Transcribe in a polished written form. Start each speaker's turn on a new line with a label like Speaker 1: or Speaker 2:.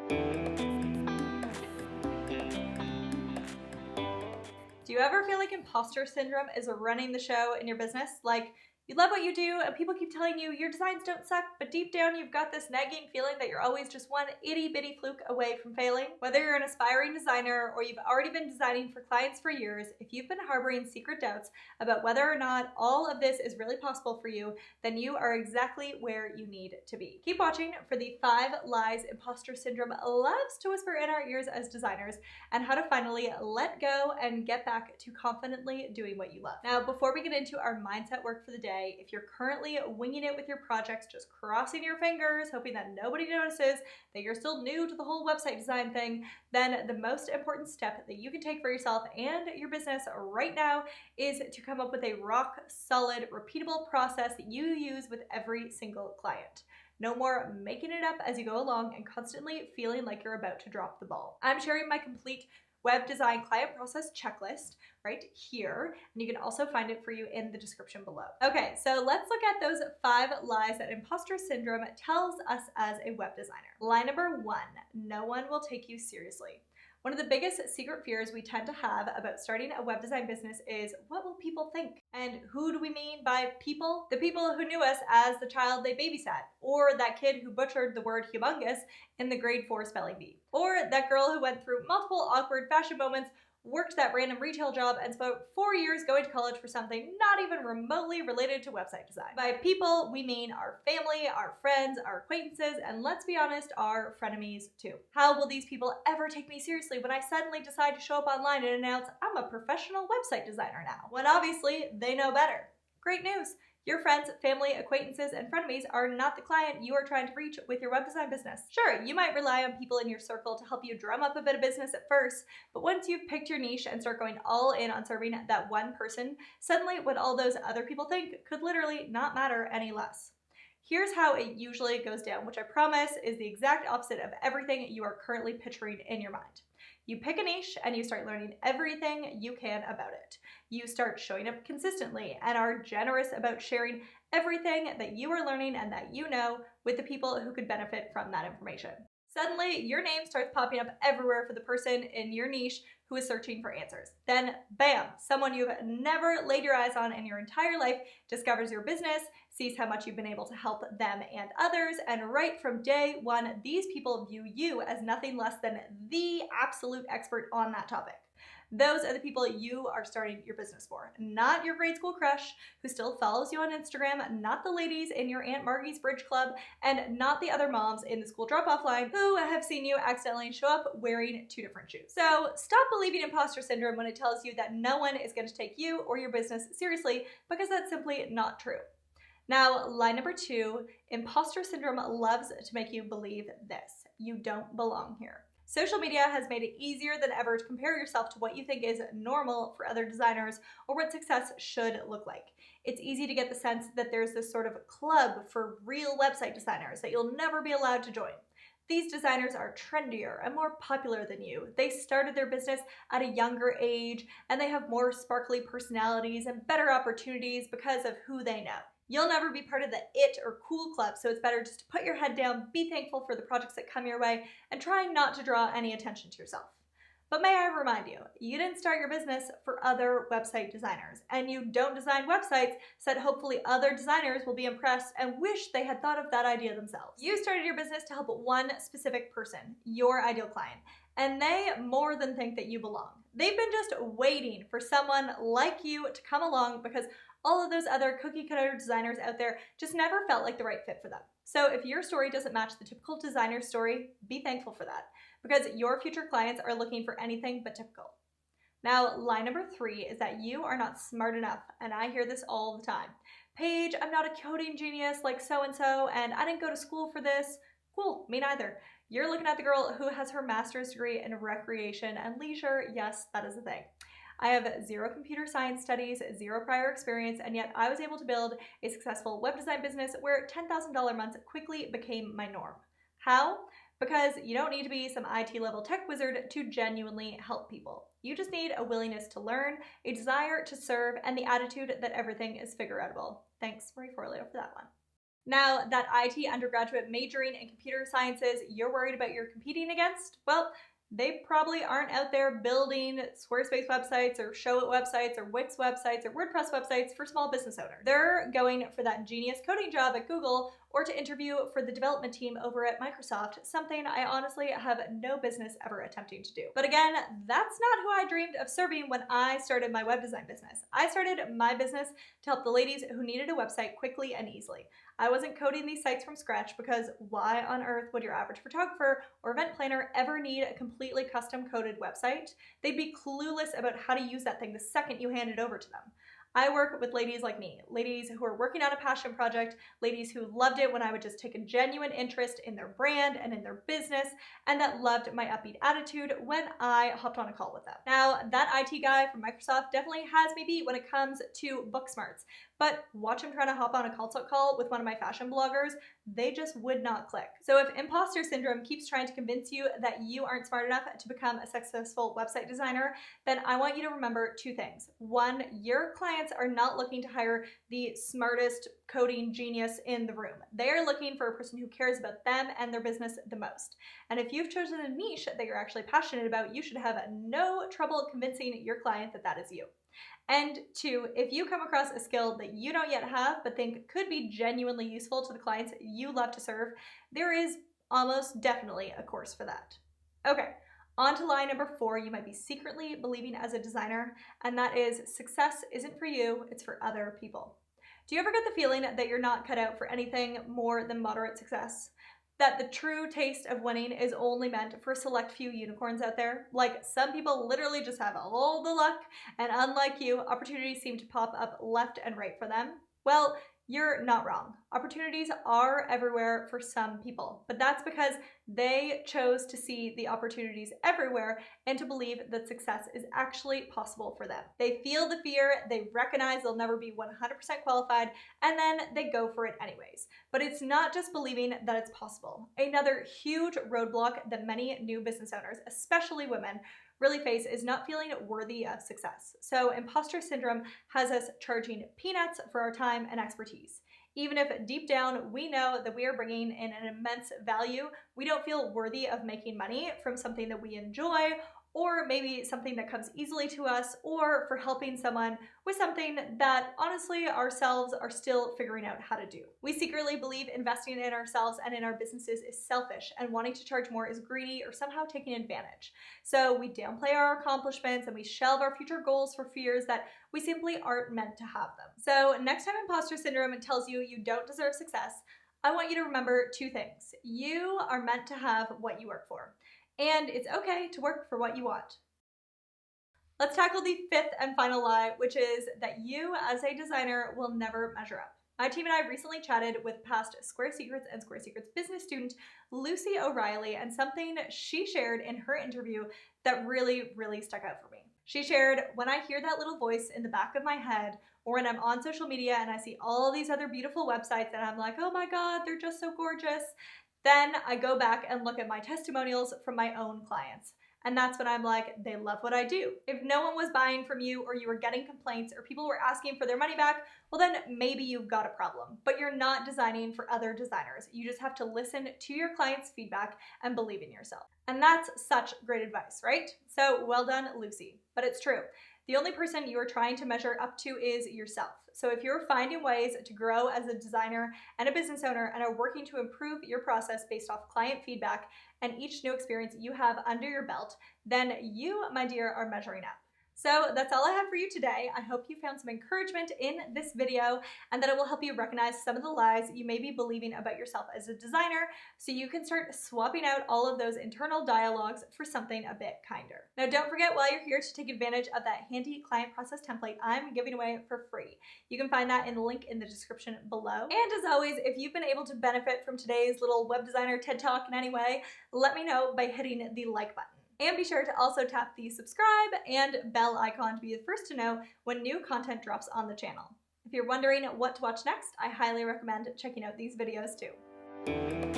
Speaker 1: Do you ever feel like imposter syndrome is running the show in your business? Like, you love what you do and people keep telling you your designs don't suck, but deep down you've got this nagging feeling that you're always just one itty bitty fluke away from failing? Whether you're an aspiring designer or you've already been designing for clients for years, if you've been harboring secret doubts about whether or not all of this is really possible for you, then you are exactly where you need to be. Keep watching for the 5 lies imposter syndrome loves to whisper in our ears as designers, and how to finally let go and get back to confidently doing what you love. Now, before we get into our mindset work for the day, if you're currently winging it with your projects, just crossing your fingers, hoping that nobody notices that you're still new to the whole website design thing, then the most important step that you can take for yourself and your business right now is to come up with a rock solid, repeatable process that you use with every single client. No more making it up as you go along and constantly feeling like you're about to drop the ball. I'm sharing my complete web design client process checklist right here, and you can also find it for you in the description below. Okay, so let's look at those 5 lies that imposter syndrome tells us as a web designer. Lie number 1, no one will take you seriously. One of the biggest secret fears we tend to have about starting a web design business is, what will people think? And who do we mean by people? The people who knew us as the child they babysat, or that kid who butchered the word humongous in the grade 4 spelling bee, or that girl who went through multiple awkward fashion moments, worked that random retail job, and spent 4 years going to college for something not even remotely related to website design. By people, we mean our family, our friends, our acquaintances, and let's be honest, our frenemies too. How will these people ever take me seriously when I suddenly decide to show up online and announce I'm a professional website designer now? When obviously they know better. Great news! Your friends, family, acquaintances, and frenemies are not the client you are trying to reach with your web design business. Sure, you might rely on people in your circle to help you drum up a bit of business at first, but once you've picked your niche and start going all in on serving that one person, suddenly what all those other people think could literally not matter any less. Here's how it usually goes down, which I promise is the exact opposite of everything you are currently picturing in your mind. You pick a niche and you start learning everything you can about it. You start showing up consistently and are generous about sharing everything that you are learning and that you know with the people who could benefit from that information. Suddenly, your name starts popping up everywhere for the person in your niche who is searching for answers. Then, bam, someone you've never laid your eyes on in your entire life discovers your business, sees how much you've been able to help them and others, and right from day one, these people view you as nothing less than the absolute expert on that topic. Those are the people you are starting your business for, not your grade school crush who still follows you on Instagram, not the ladies in your Aunt Margie's bridge club, and not the other moms in the school drop-off line who have seen you accidentally show up wearing 2 different shoes. So stop believing imposter syndrome when it tells you that no one is going to take you or your business seriously, because that's simply not true. Now, lie number 2, imposter syndrome loves to make you believe this: you don't belong here. Social media has made it easier than ever to compare yourself to what you think is normal for other designers or what success should look like. It's easy to get the sense that there's this sort of club for real website designers that you'll never be allowed to join. These designers are trendier and more popular than you. They started their business at a younger age, and they have more sparkly personalities and better opportunities because of who they know. You'll never be part of the it or cool club, so it's better just to put your head down, be thankful for the projects that come your way, and try not to draw any attention to yourself. But may I remind you, you didn't start your business for other website designers, and you don't design websites so that hopefully other designers will be impressed and wish they had thought of that idea themselves. You started your business to help one specific person, your ideal client, and they more than think that you belong. They've been just waiting for someone like you to come along because all of those other cookie cutter designers out there just never felt like the right fit for them. So if your story doesn't match the typical designer story, be thankful for that, because your future clients are looking for anything but typical. Now, lie number 3 is that you are not smart enough, and I hear this all the time. Paige, I'm not a coding genius like so-and-so, and I didn't go to school for this. Cool, me neither. You're looking at the girl who has her master's degree in recreation and leisure. Yes, that is a thing. I have 0 computer science studies, 0 prior experience, and yet I was able to build a successful web design business where $10,000 months quickly became my norm. How? Because you don't need to be some IT level tech wizard to genuinely help people. You just need a willingness to learn, a desire to serve, and the attitude that everything is figure-outable. Thanks, Marie Forleo, for that one. Now, that IT undergraduate majoring in computer sciences you're worried about you're competing against, well, they probably aren't out there building Squarespace websites or Showit websites or Wix websites or WordPress websites for small business owners. They're going for that genius coding job at Google or to interview for the development team over at Microsoft, something I honestly have no business ever attempting to do. But again, that's not who I dreamed of serving when I started my web design business. I started my business to help the ladies who needed a website quickly and easily. I wasn't coding these sites from scratch because why on earth would your average photographer or event planner ever need a completely custom coded website? They'd be clueless about how to use that thing the second you hand it over to them. I work with ladies like me, ladies who are working on a passion project, ladies who loved it when I would just take a genuine interest in their brand and in their business, and that loved my upbeat attitude when I hopped on a call with them. Now, that IT guy from Microsoft definitely has me beat when it comes to book smarts, but watch him trying to hop on a consult call with one of my fashion bloggers, they just would not click. So if imposter syndrome keeps trying to convince you that you aren't smart enough to become a successful website designer, then I want you to remember two things. One, your clients are not looking to hire the smartest coding genius in the room. They are looking for a person who cares about them and their business the most. And if you've chosen a niche that you're actually passionate about, you should have no trouble convincing your client that that is you. And two, if you come across a skill that you don't yet have but think could be genuinely useful to the clients you love to serve, there is almost definitely a course for that. Okay, on to lie number 4 you might be secretly believing as a designer, and that is success isn't for you, it's for other people. Do you ever get the feeling that you're not cut out for anything more than moderate success? That the true taste of winning is only meant for a select few unicorns out there? Like, some people literally just have all the luck, and unlike you, opportunities seem to pop up left and right for them? Well, you're not wrong. Opportunities are everywhere for some people, but that's because they chose to see the opportunities everywhere and to believe that success is actually possible for them. They feel the fear, they recognize they'll never be 100% qualified, and then they go for it anyways. But it's not just believing that it's possible. Another huge roadblock that many new business owners, especially women, really face is not feeling worthy of success. So imposter syndrome has us charging peanuts for our time and expertise. Even if deep down we know that we are bringing in an immense value, we don't feel worthy of making money from something that we enjoy, or maybe something that comes easily to us, or for helping someone with something that honestly ourselves are still figuring out how to do. We secretly believe investing in ourselves and in our businesses is selfish, and wanting to charge more is greedy or somehow taking advantage. So we downplay our accomplishments and we shelve our future goals for fears that we simply aren't meant to have them. So next time imposter syndrome tells you you don't deserve success, I want you to remember two things. You are meant to have what you work for, and it's okay to work for what you want. Let's tackle the 5th and final lie, which is that you as a designer will never measure up. My team and I recently chatted with past Square Secrets and Square Secrets business student Lucy O'Reilly, and something she shared in her interview that really stuck out for me. She shared, when I hear that little voice in the back of my head, or when I'm on social media and I see all these other beautiful websites and I'm like, oh my God, they're just so gorgeous, then I go back and look at my testimonials from my own clients. And that's when I'm like, they love what I do. If no one was buying from you, or you were getting complaints, or people were asking for their money back, well then maybe you've got a problem. But you're not designing for other designers. You just have to listen to your clients' feedback and believe in yourself. And that's such great advice, right? So well done, Lucy. But it's true. The only person you are trying to measure up to is yourself. So if you're finding ways to grow as a designer and a business owner and are working to improve your process based off client feedback and each new experience you have under your belt, then you, my dear, are measuring up. So that's all I have for you today. I hope you found some encouragement in this video and that it will help you recognize some of the lies you may be believing about yourself as a designer, so you can start swapping out all of those internal dialogues for something a bit kinder. Now don't forget, while you're here, to take advantage of that handy client process template I'm giving away for free. You can find that in the link in the description below. And as always, if you've been able to benefit from today's little web designer TED Talk in any way, let me know by hitting the like button. And be sure to also tap the subscribe and bell icon to be the first to know when new content drops on the channel. If you're wondering what to watch next, I highly recommend checking out these videos too.